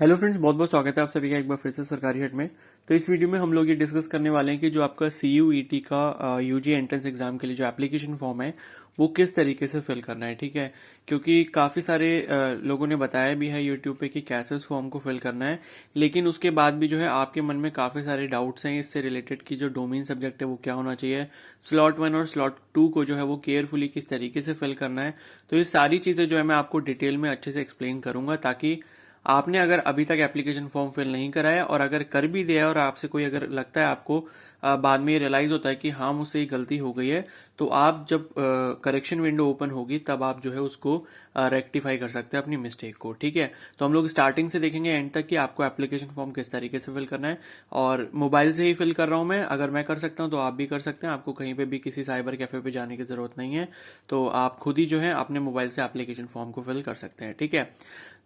Hello friends, बहुत बहुत स्वागत है आप सभी का एक बार फिर से सरकारी हट में। तो इस वीडियो में हम लोग ये डिस्कस करने वाले हैं कि जो आपका CUET का यूजी एंट्रेंस एग्जाम के लिए जो एप्लीकेशन फॉर्म है वो किस तरीके से फिल करना है। ठीक है, क्योंकि काफ़ी सारे लोगों ने बताया भी है यूट्यूब पे कि कैसे उस फॉर्म को फिल करना है, लेकिन उसके बाद भी जो है आपके मन में काफ़ी सारे डाउट्स हैं इससे रिलेटेड कि जो डोमेन सब्जेक्ट है वो क्या होना चाहिए, स्लॉट 1 और स्लॉट 2 को जो है वो केयरफुली किस तरीके से फिल करना है। तो ये सारी चीज़ें जो है मैं आपको डिटेल में अच्छे से एक्सप्लेन करूंगा, ताकि आपने अगर अभी तक एप्लीकेशन फॉर्म फिल नहीं कराया और अगर कर भी दिया और आपसे कोई अगर लगता है आपको बाद में ये रियलाइज होता है कि हाँ मुझसे ये गलती हो गई है, तो आप जब करेक्शन विंडो ओपन होगी तब आप जो है उसको रेक्टिफाई कर सकते हैं अपनी मिस्टेक को। ठीक है, तो हम लोग स्टार्टिंग से देखेंगे एंड तक कि आपको एप्लीकेशन फॉर्म किस तरीके से फिल करना है। और मोबाइल से ही फिल कर रहा हूं मैं, अगर मैं कर सकता हूं तो आप भी कर सकते हैं। आपको कहीं पे भी किसी साइबर कैफे पे जाने की जरूरत नहीं है, तो आप खुद ही जो है अपने मोबाइल से एप्लीकेशन फॉर्म को फिल कर सकते हैं। ठीक है,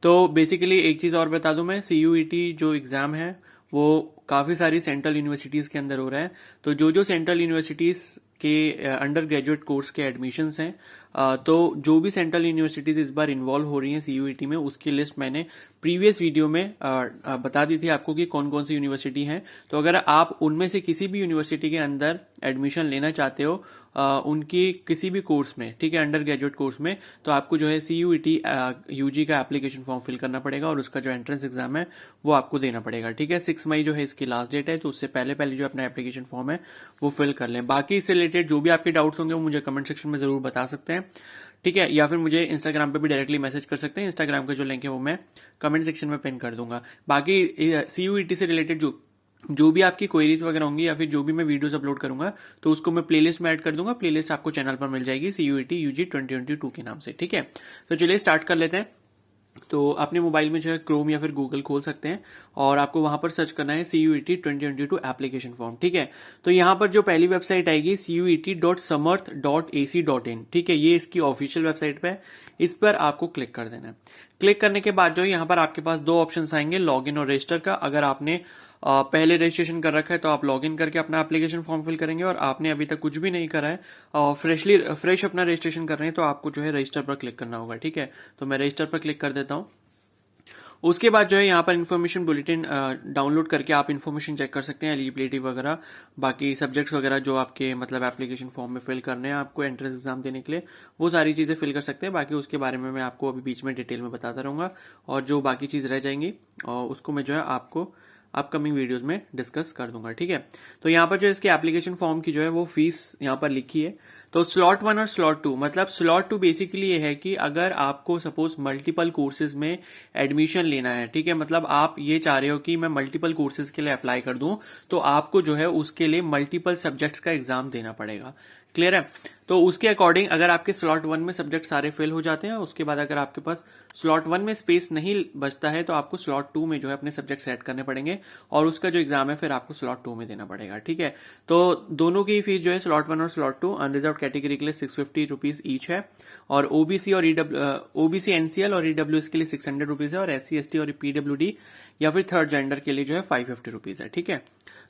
तो बेसिकली एक चीज और बता दूं मैं, CUET जो एग्जाम है वो काफी सारी सेंट्रल यूनिवर्सिटीज के अंदर हो रहा है। तो जो जो सेंट्रल यूनिवर्सिटीज के अंडर ग्रेजुएट कोर्स के एडमिशन्स हैं, तो जो भी सेंट्रल यूनिवर्सिटीज इस बार इन्वॉल्व हो रही हैं CUET में, उसकी लिस्ट मैंने प्रीवियस वीडियो में बता दी थी आपको कि कौन कौन सी यूनिवर्सिटी हैं। तो अगर आप उनमें से किसी भी यूनिवर्सिटी के अंदर एडमिशन लेना चाहते हो उनकी किसी भी कोर्स में, ठीक है, अंडर ग्रेजुएट कोर्स में, तो आपको जो है CUET यूजी का एप्लीकेशन फॉर्म फिल करना पड़ेगा और उसका जो एंट्रेंस एग्जाम है वो आपको देना पड़ेगा। ठीक है, 6 मई जो है इसकी लास्ट डेट है, तो उससे पहले पहले जो अपना एप्लीकेशन फॉर्म है वो फिल कर लें। बाकी इससे रिलेटेड जो भी आपके डाउट्स होंगे वो मुझे कमेंट सेक्शन में जरूर बता सकते हैं। ठीक है, या फिर मुझे इंस्टाग्राम पे भी डायरेक्टली मैसेज कर सकते हैं। इंस्टाग्राम का जो लिंक है वो मैं कमेंट सेक्शन में पिन कर दूंगा। बाकी CUET से रिलेटेड जो भी आपकी क्वेरीज वगैरह होंगी या फिर जो भी मैं वीडियोस अपलोड करूंगा तो उसको मैं प्लेलिस्ट में ऐड कर दूंगा। प्लेलिस्ट आपको चैनल पर मिल जाएगी CUET UG 2022 के नाम से। ठीक है, तो चलिए स्टार्ट कर लेते हैं। तो अपने मोबाइल में जो है क्रोम या फिर गूगल खोल सकते हैं और आपको वहां पर सर्च करना है CUET 2022 एप्लीकेशन फॉर्म। ठीक है, तो यहां पर जो पहली वेबसाइट आएगी CUET.samarth.ac.in। ठीक है, ये इसकी ऑफिशियल वेबसाइट पे, इस पर आपको क्लिक कर देना है। क्लिक करने के बाद जो है यहाँ पर आपके पास दो ऑप्शन आएंगे, लॉग इन और रजिस्टर का। अगर आपने पहले रजिस्ट्रेशन कर रखा है तो आप लॉग इन करके अपना एप्लीकेशन फॉर्म फिल करेंगे, और आपने अभी तक कुछ भी नहीं करा है फ्रेश अपना रजिस्ट्रेशन कर रहे हैं तो आपको जो है रजिस्टर पर क्लिक करना होगा। ठीक है, तो मैं रजिस्टर पर क्लिक कर देता हूं। उसके बाद जो है यहाँ पर इन्फॉर्मेशन बुलेटिन डाउनलोड करके आप इन्फॉर्मेशन चेक कर सकते हैं, एलिजिबिलिटी वगैरह, बाकी सब्जेक्ट्स वगैरह जो आपके मतलब एप्लीकेशन फॉर्म में फिल करने हैं आपको एंट्रेंस एग्जाम देने के लिए, वो सारी चीजें फिल कर सकते हैं। बाकी उसके बारे में मैं आपको अभी बीच में डिटेल में बताता रहूंगा, और जो बाकी चीज रह जाएंगी और उसको मैं जो है आपको अपकमिंग वीडियोस में डिस्कस कर दूंगा। ठीक है, तो यहाँ पर जो इसके एप्लीकेशन फॉर्म की जो है वो फीस यहाँ पर लिखी है। तो स्लॉट 1 और स्लॉट 2, मतलब स्लॉट 2 बेसिकली ये है कि अगर आपको सपोज मल्टीपल कोर्सेज में एडमिशन लेना है, ठीक है, मतलब आप ये चाह रहे हो कि मैं मल्टीपल कोर्सेज के लिए अप्लाई कर दूं, तो आपको जो है उसके लिए मल्टीपल सब्जेक्ट्स का एग्जाम देना पड़ेगा। क्लियर है, तो उसके अकॉर्डिंग अगर आपके स्लॉट 1 में सब्जेक्ट सारे फिल हो जाते हैं, उसके बाद अगर आपके पास स्लॉट 1 में स्पेस नहीं बचता है तो आपको स्लॉट 2 में जो है अपने सब्जेक्ट ऐड करने पड़ेंगे, और उसका जो एग्जाम है फिर आपको स्लॉट 2 में देना पड़ेगा। ठीक है, तो दोनों की फीस जो है स्लॉट 1 और स्लॉट 2 अनरिजर्व कैटेगरी के लिए 650 रुपीज ईच है, और ओबीसी और ओबीसी एनसीएल और ईडब्ल्यूएस के लिए 600 रुपीज है, और SC ST और PWD या फिर थर्ड जेंडर के लिए जो है 550 रुपीज है। ठीक है,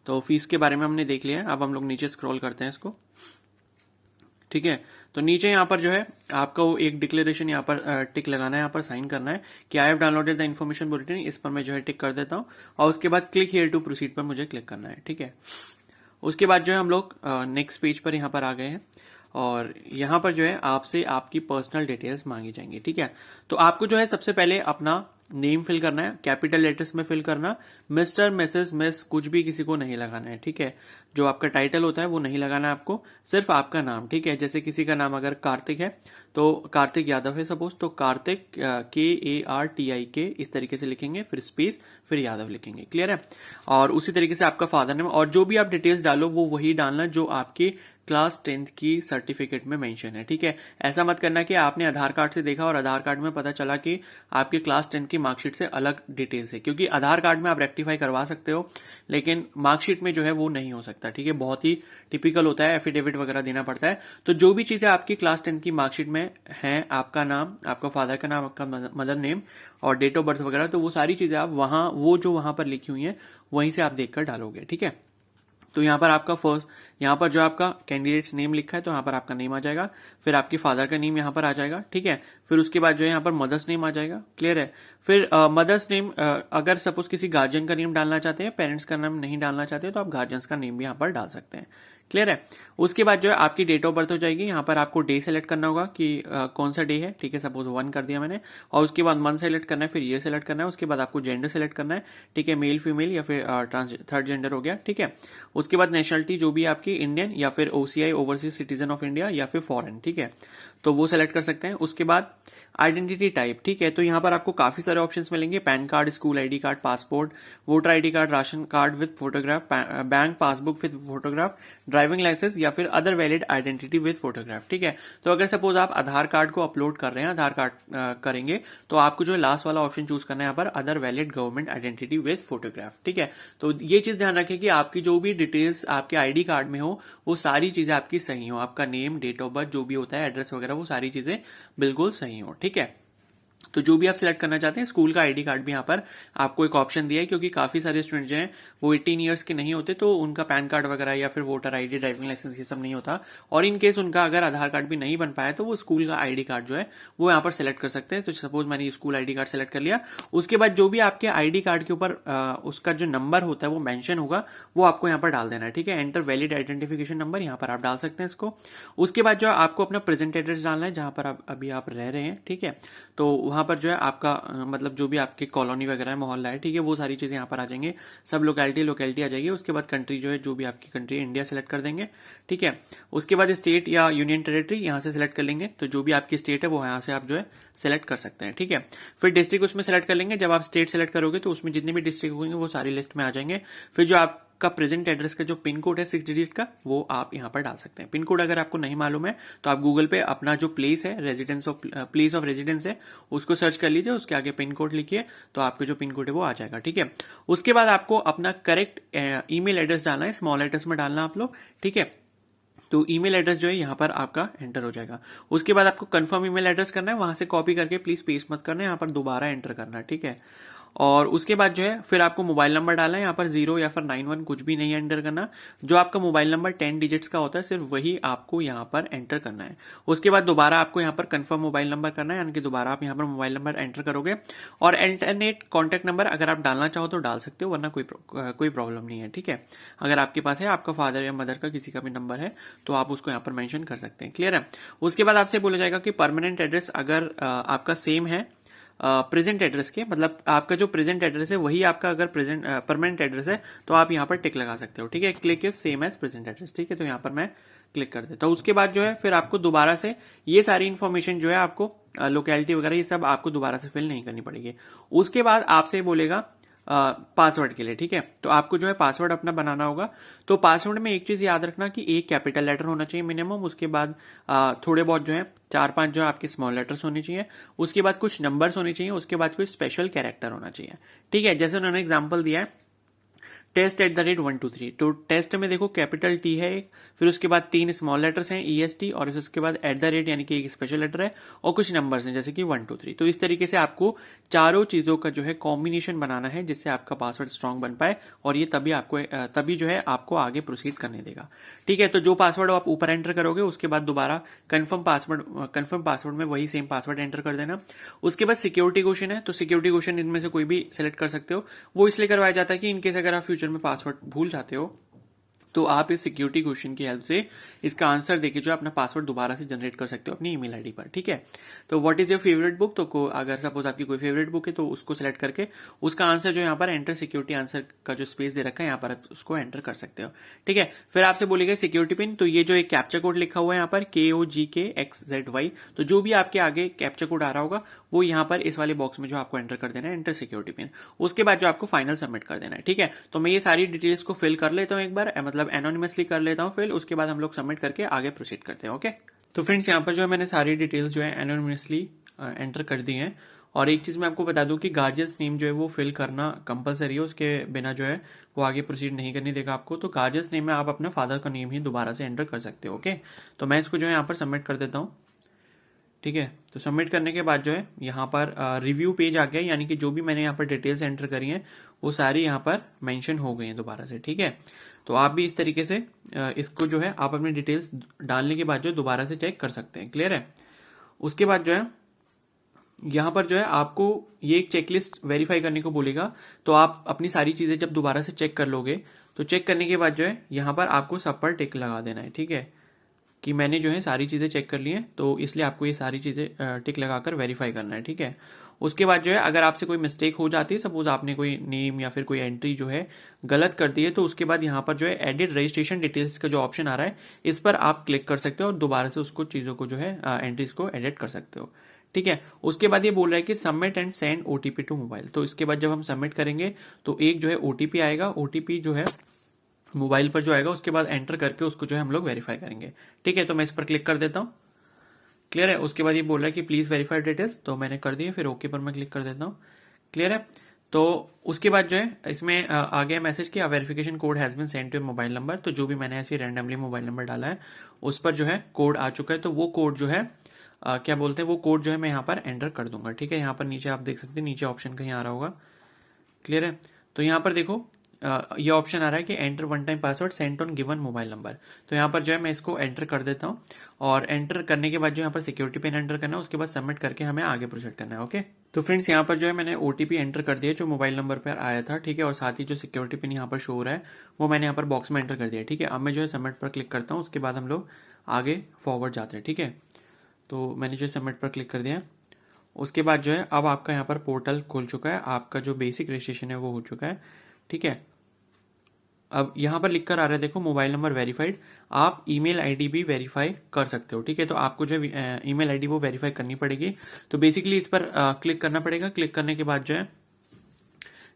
तो फीस के बारे में हमने देख लिया है। अब हम लोग नीचे स्क्रॉल करते हैं इसको। ठीक है, तो नीचे यहाँ पर जो है आपको एक डिक्लेरेशन यहाँ पर टिक लगाना है, यहाँ पर साइन करना है कि I have downloaded the information bulletin. इस पर मैं जो है टिक कर देता हूँ, और उसके बाद क्लिक हियर टू प्रोसीड पर मुझे क्लिक करना है। ठीक है, उसके बाद जो है हम लोग नेक्स्ट पेज पर यहाँ पर आ गए हैं, और यहाँ पर जो है आपसे आपकी पर्सनल डिटेल्स मांगी जाएंगी। ठीक है, तो आपको जो है सबसे पहले अपना नेम फिल करना है, कैपिटल लेटर्स में फिल करना, मिस्टर मिसेस मिस कुछ भी किसी को नहीं लगाना है। ठीक है, जो आपका टाइटल होता है वो नहीं लगाना है आपको, सिर्फ आपका नाम। ठीक है, जैसे किसी का नाम अगर कार्तिक है तो कार्तिक यादव है सपोज, तो कार्तिक KARTIK इस तरीके से लिखेंगे, फिर स्पेस, फिर यादव लिखेंगे। क्लियर है, और उसी तरीके से आपका फादर नेम, और जो भी आप डिटेल्स डालो वो वही डालना जो आपके क्लास 10th की सर्टिफिकेट में मेंशन है। ठीक है, ऐसा मत करना कि आपने आधार कार्ड से देखा और आधार कार्ड में पता चला कि आपके क्लास 10th की मार्कशीट से अलग डिटेल्स है, क्योंकि आधार कार्ड में आप रेक्टिफाई करवा सकते हो लेकिन मार्कशीट में जो है वो नहीं हो सकता। ठीक है, बहुत ही टिपिकल होता है, एफिडेविट वगैरह देना पड़ता है। तो जो भी चीजें आपकी क्लास 10th की मार्कशीट में है, आपका नाम, आपका फादर का नाम, आपका मदर नेम और डेट ऑफ बर्थ वगैरह, तो वो सारी चीजें आप वहां, वो जो वहां पर लिखी हुई है वहीं से आप देखकर डालोगे। ठीक है, तो यहाँ पर आपका फर्स्ट, यहाँ पर जो आपका कैंडिडेट्स नेम लिखा है तो यहाँ पर आपका नेम आ जाएगा, फिर आपकी फादर का नेम यहाँ पर आ जाएगा, ठीक है। फिर उसके बाद जो है यहाँ पर मदर्स नेम आ जाएगा, क्लियर है। फिर मदर्स नेम, अगर सपोज किसी गार्जियन का नेम डालना चाहते हैं, पेरेंट्स का नाम नहीं डालना चाहते तो आप गार्जियंस का नेम भी यहाँ पर डाल सकते हैं, क्लियर है। उसके बाद जो है आपकी डेट ऑफ बर्थ हो जाएगी, यहाँ पर आपको डे सेलेक्ट करना होगा कि कौन सा डे है, ठीक है। सपोज 1 कर दिया मैंने, और उसके बाद मंथ सेलेक्ट करना है, फिर ईयर सेलेक्ट करना है, उसके बाद आपको जेंडर सेलेक्ट करना है, ठीक है, मेल फीमेल या फिर थर्ड जेंडर हो गया, ठीक है। उसके बाद नेशनलिटी जो भी आपकी इंडियन या फिर OCI overseas citizen of India या फिर फॉरेन, ठीक है, तो वो सेलेक्ट कर सकते हैं। उसके बाद आइडेंटिटी टाइप, ठीक है, तो यहाँ पर आपको काफी सारे ऑप्शंस मिलेंगे, PAN card, school ID card, passport, voter ID card, ration card with photograph, bank passbook with photograph, driving licence या फिर other valid identity with photograph, ठीक है। तो अगर सपोज आप आधार कार्ड को अपलोड कर रहे हैं, आधार कार्ड करेंगे, तो आपको जो है लास्ट वाला ऑप्शन चूज करना है यहाँ पर, other valid government identity with photograph, ठीक है। तो ये चीज ध्यान रखें कि आपकी जो भी डिटेल्स आपके आईडी कार्ड में हो वो सारी चीजें आपकी सही हो, आपका नेम, डेट ऑफ बर्थ जो भी होता है, एड्रेस वगैरह, वो सारी चीजें बिल्कुल सही हो, ठीक है। तो जो भी आप सिलेक्ट करना चाहते हैं, स्कूल का आईडी कार्ड भी यहाँ पर आपको एक ऑप्शन दिया है, क्योंकि काफी सारे स्टूडेंट जो हैं वो 18 ईयर्स के नहीं होते, तो उनका पैन कार्ड वगैरह या फिर वोटर आईडी, ड्राइविंग लाइसेंस ये सब नहीं होता, और इन केस उनका अगर आधार कार्ड भी नहीं बन पाया तो वो स्कूल का आईडी कार्ड जो है वो यहाँ पर सिलेक्ट कर सकते हैं। तो सपोज मैंने स्कूल आईडी कार्ड सिलेक्ट कर लिया, उसके बाद जो भी आपके आईडी कार्ड के ऊपर उसका जो नंबर होता है वो मेंशन होगा, वो आपको यहाँ पर डाल देना है, ठीक है। एंटर वैलिड आइडेंटिफिकेशन नंबर, यहाँ पर आप डाल सकते हैं इसको। उसके बाद जो आपको अपना प्रेजेंट एड्रेस डालना है, जहां पर आप अभी आप रह रहे हैं, ठीक है। तो वहां पर जो है आपका मतलब जो भी आपकी कॉलोनी वगैरह है, मोहल्ला है, ठीक है, वो सारी चीजें यहाँ पर आ जाएंगे, सब लोकेलिटी आ जाएगी। उसके बाद कंट्री जो है, जो भी आपकी कंट्री है, इंडिया सेलेक्ट कर देंगे, ठीक है। उसके बाद स्टेट या यूनियन टेरिटरी यहाँ से सिलेक्ट कर लेंगे, तो जो भी आपकी स्टेट है वो यहाँ से आप जो है सेलेक्ट कर सकते हैं, ठीक है। फिर डिस्ट्रिक्ट उसमें सेलेक्ट कर लेंगे, जब आप स्टेट सेलेक्ट करोगे तो उसमें जितने भी डिस्ट्रिक्ट होंगे वो सारी लिस्ट में आ जाएंगे। फिर जो आप का प्रेजेंट एड्रेस का जो पिन कोड है 6 डिजिट का, वो आप यहाँ पर डाल सकते हैं। पिन कोड अगर आपको नहीं मालूम है तो आप गूगल पे अपना जो प्लेस है, प्लेस ऑफ रेजिडेंस है, उसको सर्च कर लीजिए, उसके आगे पिन कोड लिखिए, तो आपका जो पिन कोड है वो आ जाएगा, ठीक है। उसके बाद आपको अपना करेक्ट ईमेल एड्रेस डालना है, स्मॉल लेटर्स में डालना आप लोग, ठीक है। तो ईमेल एड्रेस जो है यहाँ पर आपका एंटर हो जाएगा। उसके बाद आपको कंफर्म ईमेल एड्रेस करना है, वहां से कॉपी करके प्लीज पेस्ट मत करना है, यहाँ पर दोबारा एंटर करना है, ठीक है। और उसके बाद जो है फिर आपको मोबाइल नंबर डालना है, यहाँ पर 0 या फिर 91 कुछ भी नहीं एंटर करना। जो आपका मोबाइल नंबर 10 डिजिट्स का होता है सिर्फ वही आपको यहाँ पर एंटर करना है। उसके बाद दोबारा आपको यहाँ पर कंफर्म मोबाइल नंबर करना है, यानी कि दोबारा आप यहाँ पर मोबाइल नंबर एंटर करोगे। और इंटरनेट कॉन्टैक्ट नंबर अगर आप डालना चाहो तो डाल सकते हो, वरना कोई प्रॉब्लम नहीं है, ठीक है। अगर आपके पास है, आपका फादर या मदर का किसी का भी नंबर है, तो आप उसको यहाँ पर मेंशन कर सकते हैं, क्लियर है। उसके बाद आपसे बोला जाएगा कि परमानेंट एड्रेस अगर आपका सेम है प्रेजेंट एड्रेस के, मतलब आपका जो प्रेजेंट एड्रेस है वही आपका अगर प्रेजेंट परमानेंट एड्रेस है, तो आप यहाँ पर टिक लगा सकते हो, ठीक है। Click is same as present address, ठीक है। तो यहाँ पर मैं क्लिक कर देता हूँ। उसके बाद जो है फिर आपको दोबारा से ये सारी इन्फॉर्मेशन जो है आपको लोकेलिटी वगैरह ये सब आपको दोबारा से फिल नहीं करनी पड़ेगी। उसके बाद आपसे बोलेगा पासवर्ड के लिए, ठीक है। तो आपको जो है पासवर्ड अपना बनाना होगा। तो पासवर्ड में एक चीज याद रखना कि एक कैपिटल लेटर होना चाहिए मिनिमम, उसके बाद थोड़े बहुत जो है 4-5 जो है आपके स्मॉल लेटर्स होने चाहिए, उसके बाद कुछ नंबर्स होने चाहिए, उसके बाद कोई स्पेशल कैरेक्टर होना चाहिए, ठीक है। जैसे उन्होंने एग्जाम्पल दिया है test@123, तो टेस्ट में देखो कैपिटल टी है एक, फिर उसके बाद 3 स्मॉल लेटर्स हैं EST, और उसके बाद @ यानी कि एक स्पेशल लेटर है, और कुछ नंबर्स हैं जैसे कि 1 2 3। तो इस तरीके से आपको चारों चीजों का जो है कॉम्बिनेशन बनाना है, जिससे आपका पासवर्ड स्ट्रांग बन पाए, और ये तभी जो है आपको आगे प्रोसीड करने देगा, ठीक है। तो जो पासवर्ड आप ऊपर एंटर करोगे, उसके बाद दोबारा कंफर्म पासवर्ड में वही सेम पासवर्ड एंटर कर देना। उसके बाद सिक्योरिटी क्वेश्चन है, तो सिक्योरिटी क्वेश्चन इनमें से कोई भी सिलेक्ट कर सकते हो। वो इसलिए करवाया जाता है कि इनकेस अगर आप फ्यूचर में पासवर्ड भूल जाते हो, तो आप इस सिक्योरिटी क्वेश्चन की हेल्प से इसका आंसर देके जो अपना पासवर्ड दोबारा से जनरेट कर सकते हो अपनी ईमेल आईडी पर, ठीक है। तो what is your favourite book, तो अगर सपोज आपकी कोई फेवरेट बुक है तो उसको सिलेक्ट करके उसका आंसर जो यहाँ पर एंटर सिक्योरिटी आंसर का जो स्पेस दे रखा है यहाँ पर उसको एंटर कर सकते हो, ठीक है। फिर आपसे बोलेगा सिक्योरिटी पिन, तो ये जो एक कैप्चा कोड लिखा हुआ है यहाँ पर KOGKXZY, तो जो भी आपके आगे कैप्चा कोड आ रहा होगा वो यहाँ पर इस वाले बॉक्स में जो आपको एंटर कर देना है, एंटर सिक्योरिटी पिन। उसके बाद जो आपको फाइनल सबमिट कर देना है, ठीक है। तो मैं ये सारी डिटेल्स को फिल कर लेता हूँ एक बार, मतलब एनोनिमसली कर लेता हूँ फिल, उसके बाद हम लोग सबमिट करके आगे प्रोसीड करते हैं, ओके। तो फ्रेंड्स यहाँ पर जो है मैंने सारी डिटेल्स जो है एनोनिमसली एंटर कर दी हैं। और एक चीज मैं आपको बता दूं कि गार्जियंस नेम जो है वो फिल करना कंपलसरी है, उसके बिना जो है वो आगे प्रोसीड नहीं करने देगा आपको। तो गार्जियंस नेम में आप अपने फादर का नेम ही दोबारा से एंटर कर सकते हो, ओके। तो मैं इसको जो है यहाँ पर सबमिट कर देता हूँ, ठीक है। तो सबमिट करने के बाद जो है यहाँ पर रिव्यू पेज आ गया, यानी कि जो भी मैंने यहाँ पर डिटेल्स एंटर करी हैं वो सारी यहाँ पर मेंशन हो गई हैं दोबारा से। ठीक है, तो आप भी इस तरीके से इसको जो है आप अपनी डिटेल्स डालने के बाद जो दोबारा से चेक कर सकते हैं। क्लियर है। उसके बाद जो है यहाँ पर जो है आपको ये एक चेकलिस्ट वेरीफाई करने को बोलेगा, तो आप अपनी सारी चीजें जब दोबारा से चेक कर लोगे तो चेक करने के बाद जो है यहाँ पर आपको सब पर टिक लगा देना है। ठीक है, कि मैंने जो है सारी चीज़ें चेक कर ली हैं, तो इसलिए आपको ये सारी चीज़ें टिक लगाकर वेरीफाई करना है। ठीक है, उसके बाद जो है अगर आपसे कोई मिस्टेक हो जाती है, सपोज आपने कोई नेम या फिर कोई एंट्री जो है गलत कर दी है, तो उसके बाद यहाँ पर जो है एडिट रजिस्ट्रेशन डिटेल्स का जो ऑप्शन आ रहा है इस पर आप क्लिक कर सकते हो और दोबारा से उसको चीज़ों को जो है एंट्रीज को एडिट कर सकते हो। ठीक है, उसके बाद ये बोल रहा है कि submit and send OTP to mobile. तो इसके बाद जब हम सबमिट करेंगे तो एक जो है ओटीपी आएगा, ओटीपी जो है मोबाइल पर जो आएगा उसके बाद एंटर करके उसको जो है हम लोग वेरीफाई करेंगे। ठीक है, तो मैं इस पर क्लिक कर देता हूँ। क्लियर है। उसके बाद ये बोल रहा है कि प्लीज वेरीफाई डिटेल्स, तो मैंने कर दिए, फिर ओके पर मैं क्लिक कर देता हूँ। क्लियर है। तो उसके बाद जो है इसमें आ गया मैसेज कि verification code has been send to mobile number. तो जो भी मैंने ऐसे रैंडमली मोबाइल नंबर डाला है उस पर जो है कोड आ चुका है, तो वो कोड जो है क्या बोलते हैं, वो कोड जो है मैं यहाँ पर एंटर कर दूंगा। ठीक है, यहाँ पर नीचे आप देख सकते हैं, नीचे ऑप्शन कहीं आ रहा होगा। क्लियर है। तो यहाँ पर देखो ये ऑप्शन आ रहा है कि enter one time password Saint on given mobile number. तो यहाँ पर जो है मैं इसको एंटर कर देता हूँ, और एंटर करने के बाद जो यहाँ पर सिक्योरिटी पिन एंटर करना है, उसके बाद सबमिट करके हमें आगे प्रोसीड करना है। ओके, तो फ्रेंड्स यहाँ पर जो है मैंने ओटीपी एंटर कर दिया जो मोबाइल नंबर पर आया था। ठीक है, और साथ ही जो सिक्योरिटी पिन यहाँ पर शो हो रहा है वो मैंने यहाँ पर बॉक्स में एंटर कर दिया। ठीक है, अब मैं जो है सबमिट पर क्लिक करता हूँ, उसके बाद हम लोग आगे फॉरवर्ड जाते हैं। ठीक है, तो मैंने जो सबमिट पर क्लिक कर दिया। उसके बाद जो है अब आपका यहाँ पर पोर्टल खुल चुका है, आपका जो बेसिक रजिस्ट्रेशन है वो हो चुका है। ठीक है, अब यहाँ पर लिखकर आ रहा है देखो मोबाइल नंबर वेरीफाइड, आप ईमेल आईडी भी वेरीफाई कर सकते हो। ठीक है, तो आपको जो ईमेल आईडी वो वेरीफाई करनी पड़ेगी। तो बेसिकली इस पर क्लिक करना पड़ेगा। क्लिक करने के बाद जो है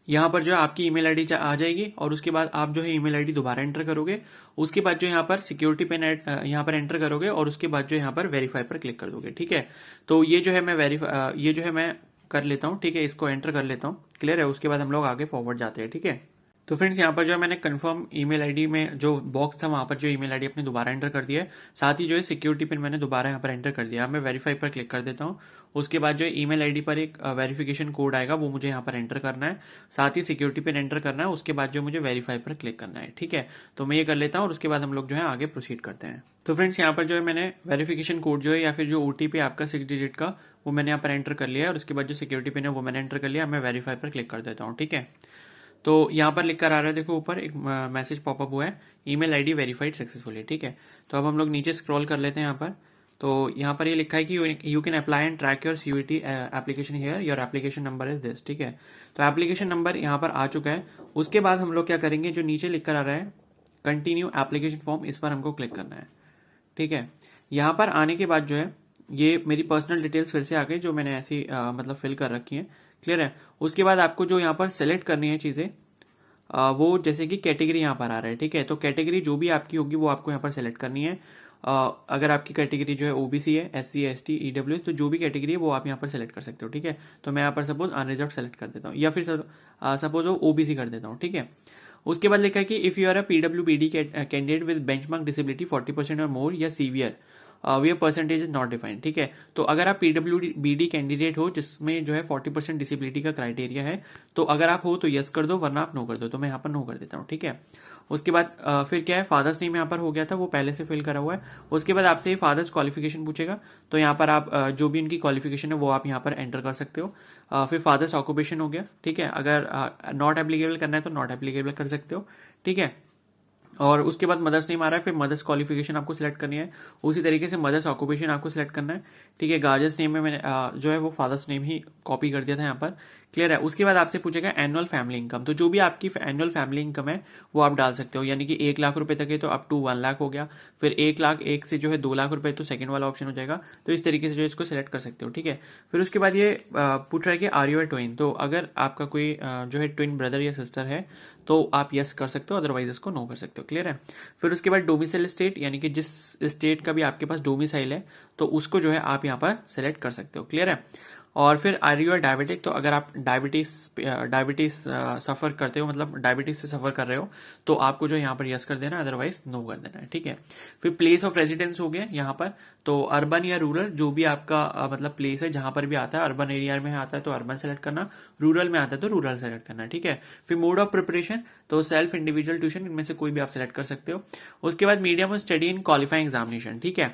यहाँ पर जो है आपकी ईमेल आईडी आ जाएगी, और उसके बाद आप जो है ईमेल आईडी दोबारा एंटर करोगे। उसके बाद जो यहाँ पर सिक्योरिटी पिन यहाँ पर एंटर करोगे, और उसके बाद जो यहाँ पर वेरीफाई पर क्लिक कर दोगे। ठीक है, तो ये जो है मैं ये जो है मैं कर लेता हूँ। ठीक है, इसको एंटर कर लेता हूँ। क्लियर है। उसके बाद हम लोग आगे फॉरवर्ड जाते हैं। ठीक है, तो फ्रेंड्स यहाँ पर जो है मैंने कंफर्म ईमेल आईडी में जो बॉक्स था वहां पर जो ईमेल आईडी अपनी दोबारा एंटर कर दिया है, साथ ही जो है सिक्योरिटी पिन मैंने दोबारा यहाँ पर एंटर कर दिया। मैं वेरीफाई पर क्लिक कर देता हूँ। उसके बाद जो है ईमेल आईडी पर एक वेरिफिकेशन कोड आएगा, वो मुझे यहाँ पर एंटर करना है, साथ ही सिक्योरिटी पिन एंटर करना है। उसके बाद जो मुझे वेरीफाई पर क्लिक करना है। ठीक है, तो मैं ये कर लेता हूँ, और उसके बाद हम लोग जो है आगे प्रोसीड करते हैं। तो फ्रेंड्स यहाँ पर जो है मैंने वेरिफिकेशन कोड जो है या फिर जो ओटीपी आपका 6 डिजिट का वो मैंने यहाँ पर एंटर कर लिया है, और उसके बाद जो सिक्योरिटी पिन है वो मैंने एंटर कर लिया। मैं वेरीफाई पर क्लिक कर देता हूँ। ठीक है, तो यहाँ पर लिख कर आ रहा है देखो, ऊपर एक मैसेज पॉपअप हुआ है, ईमेल आईडी वेरीफाइड सक्सेसफुली। ठीक है, तो अब हम लोग नीचे स्क्रॉल कर लेते हैं यहाँ पर। तो यहाँ पर ये लिखा है कि you can apply and track your CUT application here, your application number is this. ठीक है, तो एप्लीकेशन नंबर यहाँ पर आ चुका है। उसके बाद हम लोग क्या करेंगे, जो नीचे लिख कर आ रहा है कंटिन्यू एप्लीकेशन फॉर्म, इस पर हमको क्लिक करना है। ठीक है, यहाँ पर आने के बाद जो है ये मेरी पर्सनल डिटेल्स फिर से आ गई जो मैंने ऐसी मतलब फिल कर रखी है। क्लियर है। उसके बाद आपको जो यहाँ पर सेलेक्ट करनी है चीज़ें, वो जैसे कि कैटेगरी यहाँ पर आ रहा है। ठीक है, तो कैटेगरी जो भी आपकी होगी वो आपको यहाँ पर सेलेक्ट करनी है। अगर आपकी कैटेगरी जो है ओबीसी है, एससी, एसटी, ईडब्ल्यूएस, तो जो भी कैटेगरी है वो आप यहाँ पर सेलेक्ट कर सकते हो। ठीक है, तो मैं यहाँ पर सपोज अनरिजर्व सेलेक्ट कर देता हूँ, या फिर सपोज वो ओबीसी कर देता हूँ। ठीक है, उसके बाद लिखा है कि इफ यू आर अ पीडब्ल्यूबीडी कैंडिडेट विद बेंचमार्क डिसेबिलिटी 40% और मोर या severe where percentage is not defined. ठीक है, तो अगर आप पीडब्ल्यूबीडी कैंडिडेट हो जिसमें जो है 40% डिसेबिलिटी का क्राइटेरिया है, तो अगर आप हो तो यस कर दो, वरना आप नो कर दो। तो मैं यहाँ पर नो कर देता हूँ। ठीक है, उसके बाद फिर क्या है, फादर्स नेम यहाँ पर हो गया था, वो पहले से फिल करा हुआ है। उसके बाद आपसे फादर्स क्वालिफिकेशन पूछेगा, तो यहाँ पर आप जो भी इनकी क्वालिफिकेशन है वो आप यहाँ पर एंटर कर सकते हो। फिर फादर्स ऑक्यूपेशन हो गया। ठीक है, अगर नॉट एप्लीकेबल करना है तो नॉट एप्लीकेबल कर सकते हो। ठीक है, और उसके बाद मदर्स नेम आ रहा है, फिर मदर्स क्वालिफिकेशन आपको सिलेक्ट करनी है, उसी तरीके से मदर्स ऑक्यूपेशन आपको सिलेक्ट करना है। ठीक है, गार्जियस नेम में मैंने जो है वो फादर्स नेम ही कॉपी कर दिया था यहाँ पर। क्लियर है। उसके बाद आपसे पूछेगा एनुअल फैमिली इनकम, तो जो भी आपकी एनुअल फैमिली इनकम है वो आप डाल सकते हो, यानी कि 1 लाख रुपए तक है तो अप टू 1 लाख हो गया, फिर 1 लाख 1 से जो है 2 लाख रुपए तो सेकंड वाला ऑप्शन हो जाएगा। तो इस तरीके से जो इसको सिलेक्ट कर सकते हो। ठीक है, फिर उसके बाद ये पूछ रहा है कि आर यू ए ट्विन, तो अगर आपका कोई जो है ट्विन ब्रदर या सिस्टर है तो आप यस कर सकते हो, अदरवाइज इसको नो कर सकते हो। क्लियर है। फिर उसके बाद डोमिसाइल स्टेट, यानी कि जिस स्टेट का भी आपके पास डोमिसाइल है तो उसको जो है आप यहाँ पर सेलेक्ट कर सकते हो। क्लियर है। और फिर आर यू आर डायबिटिक, तो अगर आप डायबिटीज सफर करते हो, मतलब डायबिटीज से सफर कर रहे हो, तो आपको जो यहाँ पर यस कर देना है, अदरवाइज नो कर देना है, ठीक है। फिर प्लेस ऑफ रेजिडेंस हो गया यहाँ पर, तो अर्बन या रूरल जो भी आपका मतलब प्लेस है जहां पर भी आता है, अर्बन एरिया में आता है तो अर्बन सेलेक्ट करना, रूरल में आता है तो रूरल सेलेक्ट करना, ठीक है। फिर मोड ऑफ प्रिपरेशन, तो सेल्फ, इंडिविजुअल, ट्यूशन, इनमें से कोई भी आप सेलेक्ट कर सकते हो। उसके बाद medium of study in qualifying examination, ठीक है।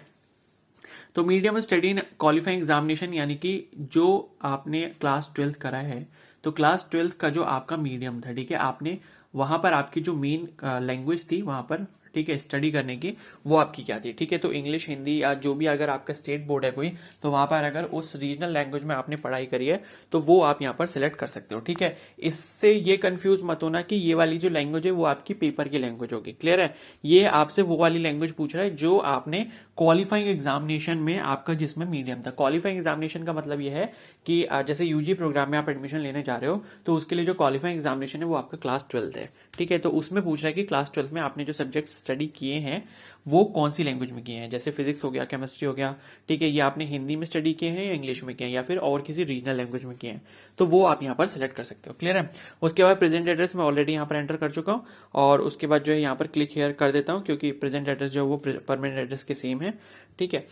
तो medium study in qualifying examination यानी कि जो आपने क्लास 12th करा है, तो क्लास 12th का जो आपका मीडियम था, ठीक है, आपने वहां पर आपकी जो मेन लैंग्वेज थी वहां पर, ठीक है, स्टडी करने की, वो आपकी क्या थी, ठीक है। तो इंग्लिश, हिंदी या जो भी अगर आपका स्टेट बोर्ड है कोई, तो वहां पर अगर उस रीजनल लैंग्वेज में आपने पढ़ाई करी है तो वो आप यहाँ पर सिलेक्ट कर सकते हो, ठीक है। इससे ये कंफ्यूज मत होना कि ये वाली जो लैंग्वेज है वो आपकी पेपर की लैंग्वेज होगी, क्लियर है। ये आपसे वो वाली लैंग्वेज पूछ रहा है जो आपने क्वालिफाइंग एग्जामिनेशन में आपका जिसमें मीडियम था। क्वालिफाइंग एग्जामिनेशन का मतलब ये है कि जैसे यूजी प्रोग्राम में आप एडमिशन लेने जा रहे हो, तो उसके लिए जो क्वालिफाइंग एग्जामिनेशन है वो आपका क्लास 12th है, ठीक है। तो उसमें पूछ रहा है कि क्लास 12th में आपने जो सब्जेक्ट स्टडी किए हैं वो कौन सी लैंग्वेज में किए हैं, जैसे फिजिक्स हो गया, केमिस्ट्री हो गया, ठीक है, ये आपने हिंदी में स्टडी किए हैं या इंग्लिश में किए हैं या फिर और किसी रीजनल लैंग्वेज में किए हैं, तो वो आप यहाँ पर सिलेक्ट कर सकते हो, क्लियर है। उसके बाद प्रेजेंट एड्रेस मैं ऑलरेडी यहाँ पर एंटर कर चुका हूँ, और उसके बाद जो है यहाँ पर क्लिक हियर कर देता हूँ, क्योंकि प्रेजेंट एड्रेस जो है वो परमानेंट एड्रेस के सेम है, ठीक है।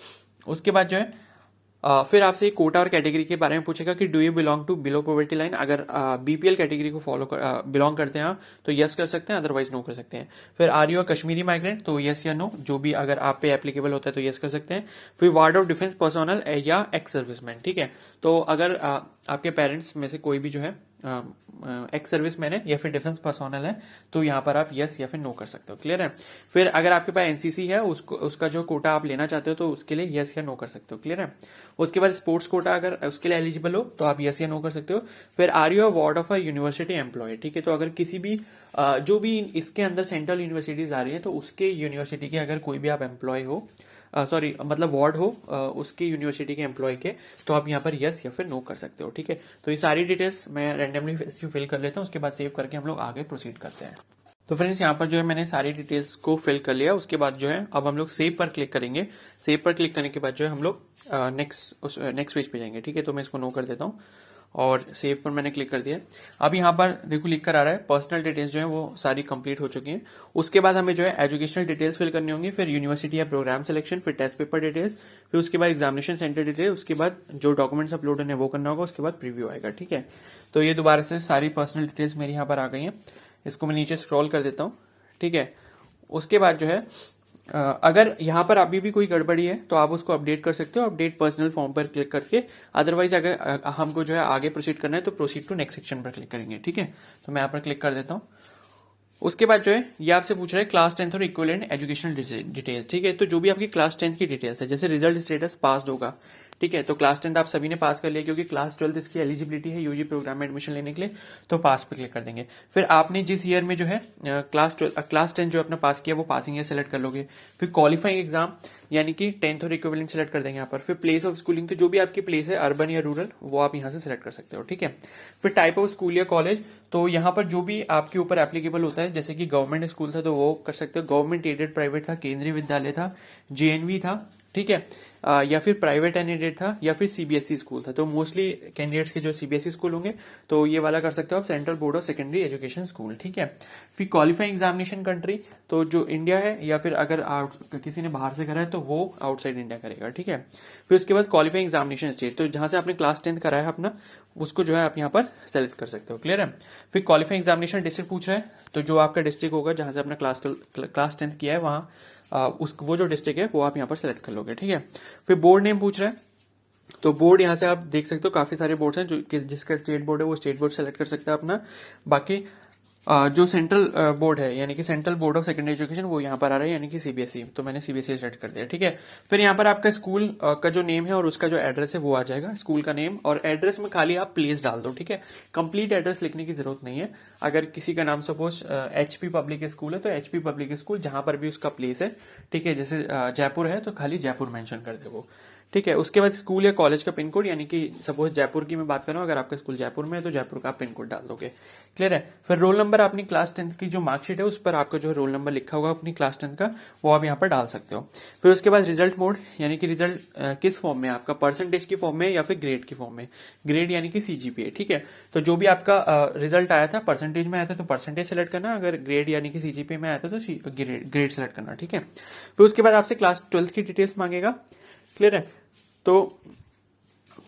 उसके बाद जो है फिर आपसे एक कोटा और कैटेगरी के बारे में पूछेगा कि do you belong to below poverty line. अगर बीपीएल कैटेगरी को बिलोंग करते हैं आप तो यस कर सकते हैं, अदरवाइज नो कर सकते हैं। फिर आर यू कश्मीरी माइग्रेंट, तो यस या नो, जो भी अगर आप पे एप्लीकेबल होता है तो यस कर सकते हैं। फिर वार्ड ऑफ डिफेंस पर्सनल या एक्स सर्विसमैन, ठीक है। तो अगर आपके पेरेंट्स में से कोई भी जो है एक्स सर्विसमैन है या फिर डिफेंस पर्सोनल है, तो यहाँ पर आप यस या फिर नो कर सकते हो, क्लियर है। फिर अगर आपके पास एनसीसी है, उसका जो कोटा आप लेना चाहते हो तो उसके लिए यस या नो कर सकते हो, क्लियर है। उसके बाद स्पोर्ट्स कोटा अगर उसके लिए एलिजिबल हो तो आप यस या नो कर सकते हो। फिर are you ward of a university employ, ठीक है। तो अगर किसी भी जो भी इसके अंदर सेंट्रल यूनिवर्सिटीज आ रही है, तो उसके यूनिवर्सिटी के अगर कोई भी आप एम्प्लॉय हो, सॉरी मतलब वार्ड हो उसकी यूनिवर्सिटी के एम्प्लॉय के, तो आप यहाँ पर यस या फिर नो कर सकते हो, ठीक है। तो ये सारी डिटेल्स मैं रैंडमली फिल कर लेता हूँ, उसके बाद सेव करके हम लोग आगे प्रोसीड करते हैं। तो फ्रेंड्स यहाँ पर जो है मैंने सारी डिटेल्स को फिल कर लिया। उसके बाद जो है अब हम लोग सेव पर क्लिक करेंगे। सेव पर क्लिक करने के बाद जो है हम लोग नेक्स्ट पेज पे जाएंगे, ठीक है। तो मैं इसको नो कर देता हूँ और सेव पर मैंने क्लिक कर दिया। अब यहाँ पर देखो लिख कर आ रहा है पर्सनल डिटेल्स जो है वो सारी कंप्लीट हो चुकी हैं। उसके बाद हमें जो है एजुकेशनल डिटेल्स फिल करनी होंगी, फिर यूनिवर्सिटी या प्रोग्राम सिलेक्शन, फिर टेस्ट पेपर डिटेल्स, फिर उसके बाद एग्जामिनेशन सेंटर डिटेल्स, उसके बाद जो डॉक्यूमेंट्स अपलोड है वो करना होगा, उसके बाद प्रीव्यू आएगा, ठीक है। तो ये दोबारा से सारी पर्सनल डिटेल्स मेरी यहाँ पर आ गई हैं। इसको मैं नीचे स्क्रॉल कर देता हूँ, ठीक है। उसके बाद जो है अगर यहाँ पर अभी भी कोई गड़बड़ी है तो आप उसको अपडेट कर सकते हो, अपडेट पर्सनल फॉर्म पर क्लिक करके। अदरवाइज अगर हमको जो है आगे प्रोसीड करना है तो प्रोसीड टू नेक्स्ट सेक्शन पर क्लिक करेंगे, ठीक है। तो मैं यहाँ पर क्लिक कर देता हूँ। उसके बाद जो है ये आपसे पूछ रहा है क्लास 10th और इक्विवेलेंट एजुकेशनल डिटेल्स, ठीक है। तो जो भी आपकी क्लास 10th की डिटेल्स है, जैसे रिजल्ट स्टेटस पास होगा, ठीक है। तो क्लास 10th आप सभी ने पास कर लिया, क्योंकि क्लास 12th इसकी एलिजिबिलिटी है यूजी प्रोग्राम में एडमिशन लेने के लिए, तो पास पे क्लिक कर देंगे। फिर आपने जिस ईयर में जो है क्लास 10 जो अपना पास किया वो पासिंग ईयर सेलेक्ट कर लोगे। फिर क्वालिफाइंग एग्जाम यानी कि 10th और इक्विवेलेंट सेलेक्ट कर देंगे यहाँ पर। फिर प्लेस ऑफ स्कूलिंग, तो जो भी आपकी प्लेस है अर्बन या रूरल वो आप यहाँ से सेलेक्ट कर सकते हो, ठीक है। फिर टाइप ऑफ स्कूल या कॉलेज, तो यहाँ पर जो भी आपके ऊपर एप्लीकेबल होता है, जैसे कि गवर्नमेंट स्कूल था तो वो कर सकते हो, गवर्नमेंट एडेड प्राइवेट था, केंद्रीय विद्यालय था, जेएनवी था, ठीक है, या फिर प्राइवेट एंड एडेड था, या फिर सीबीएसई स्कूल था। तो मोस्टली कैंडिडेट्स के जो सीबीएसई स्कूल होंगे तो ये वाला कर सकते हो आप, central board of secondary education school, ठीक है। फिर क्वालिफाइंग एग्जामिनेशन कंट्री, तो जो इंडिया है या फिर अगर किसी ने बाहर से करा है तो वो आउटसाइड इंडिया करेगा, ठीक है। फिर उसके बाद क्वालिफाइंग एग्जामिनेशन स्टेट, तो जहां से आपने क्लास 10th कराया है अपना, उसको जो है आप यहाँ पर सेलेक्ट कर सकते हो, क्लियर है। फिर क्वालिफाइंग एग्जामिनेशन डिस्ट्रिक्ट पूछ रहा है, तो जो आपका डिस्ट्रिक्ट होगा जहां से आपने क्लास 10th किया है वहां वो जो डिस्ट्रिक्ट है वो आप यहाँ पर सेलेक्ट कर लोगे, ठीक है। फिर बोर्ड नेम पूछ रहा है, तो बोर्ड यहाँ से आप देख सकते हो काफी सारे बोर्ड्स हैं, जो जिसका स्टेट बोर्ड है वो स्टेट बोर्ड सेलेक्ट कर सकता है अपना। बाकी जो सेंट्रल बोर्ड है यानी कि central board of secondary education वो यहाँ पर आ रहा है, यानी कि सीबीएसई, तो मैंने सीबीएसई सेलेक्ट कर दिया, ठीक है। फिर यहाँ पर आपका स्कूल का जो नेम है और उसका जो एड्रेस है वो आ जाएगा, स्कूल का नेम और एड्रेस में खाली आप प्लेस डाल दो, ठीक है। कंप्लीट एड्रेस लिखने की जरूरत नहीं है। अगर किसी का नाम सपोज एचपी पब्लिक स्कूल है तो एचपी पब्लिक स्कूल जहां पर भी उसका प्लेस है, ठीक है, जैसे जयपुर है तो खाली जयपुर मेंशन कर दे वो, ठीक है। उसके बाद स्कूल या कॉलेज का पिन कोड, यानी कि सपोज जयपुर की मैं बात कर रहा हूँ, अगर आपका स्कूल जयपुर में है तो जयपुर का आप पिन कोड डाल दोगे। क्लियर है। फिर रोल नंबर, अपनी क्लास 10th की जो मार्कशीट है उस पर आपका जो है रोल नंबर लिखा होगा अपनी क्लास 10th का, वो आप यहाँ पर डाल सकते हो। फिर उसके बाद रिजल्ट मोड, यानी कि रिजल्ट किस फॉर्म में, आपका परसेंटेज की फॉर्म में या फिर ग्रेड की फॉर्म में। ग्रेड यानी कि CGPA, ठीक है। तो जो भी आपका रिजल्ट आया था, परसेंटेज में आया था तो परसेंटेज सेलेक्ट करना, अगर ग्रेड यानी कि CGPA में आया था तो ग्रेड सेलेक्ट करना, ठीक है। फिर उसके बाद आपसे क्लास 12th की डिटेल्स मांगेगा। क्लियर है। तो